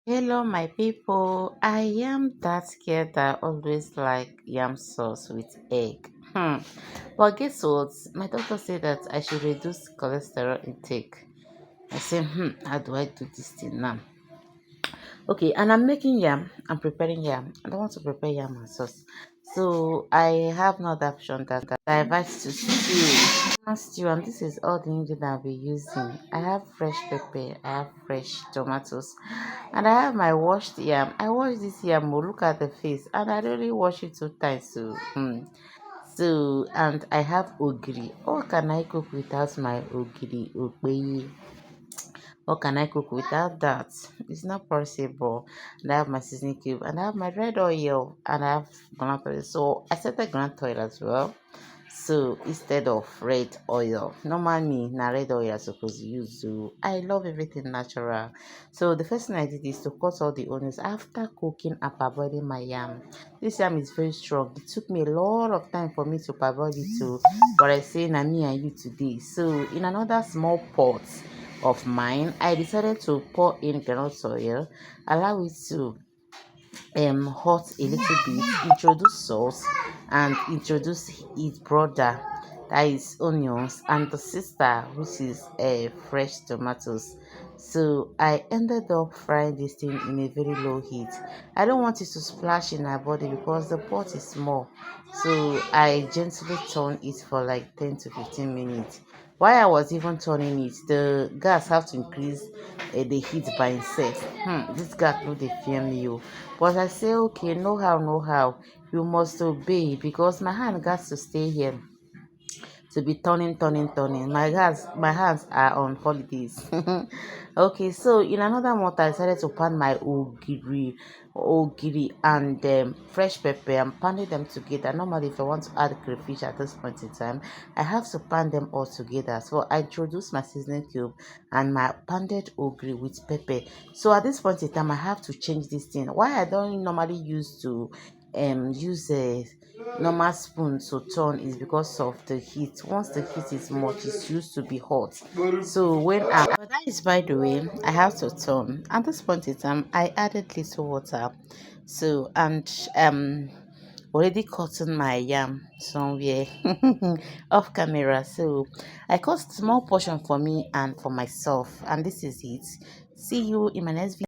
Hello, my people. I am that girl that always like yam sauce with egg. But guess what? My doctor said that I should reduce cholesterol intake. I said, how do I do this thing now? Okay, and I'm making yam. I'm preparing yam. I don't want to prepare yam and sauce. So I have no other option than to divert to stew. Stew, and this is all the ingredient I'll be using. I have fresh pepper, I have fresh tomatoes, and I have my washed yam. I washed this yam, oh, look at the face, and I really wash it 2 times. And I have ogiri. What can I cook without my ogiri? Okpeye. What can I cook without that? It's not possible. And I have my seasoning cube, and I have my red oil, and I have groundnut oil. So I set the groundnut oil as well. So instead of red oil, normally na red oil I suppose use. So I love everything natural. So the first thing I did is to cut all the onions after cooking and parboiling my yam. This yam is very strong. It took me a lot of time for me to parboil it too, but I say na me and you today. So in another small pot of mine, I decided to pour in groundnut oil, allow it to hot a little bit, introduce sauce, and introduce his brother, that is onions, and the sister, which is fresh tomatoes. So I ended up frying this thing in a very low heat. I don't want it to splash in our body because the pot is small, so I gently turn it for like 10 to 15 minutes. While I was even turning it, the gas have to increase the heat by itself. This gas no dey fear me o. But I say, okay, no how, no how. You must obey because my hand got to stay here to be turning. My hands are on holidays. Okay, so in another month, I decided to pan my ogiri and fresh pepper and pounded them together. Normally, if I want to add crayfish at this point in time, I have to pan them all together. So I introduced my seasoning cube and my pounded ogiri with pepper. So at this point in time, I have to change this thing. Why I don't normally use a normal spoon to turn is because of the heat. Once the heat is much, it's used to be hot. So but that is by the way, I have to turn. At this point in time, I added little water. So and already cutting my yam somewhere off camera. So I cut small portion for me and for myself, and this is it. See you in my next video.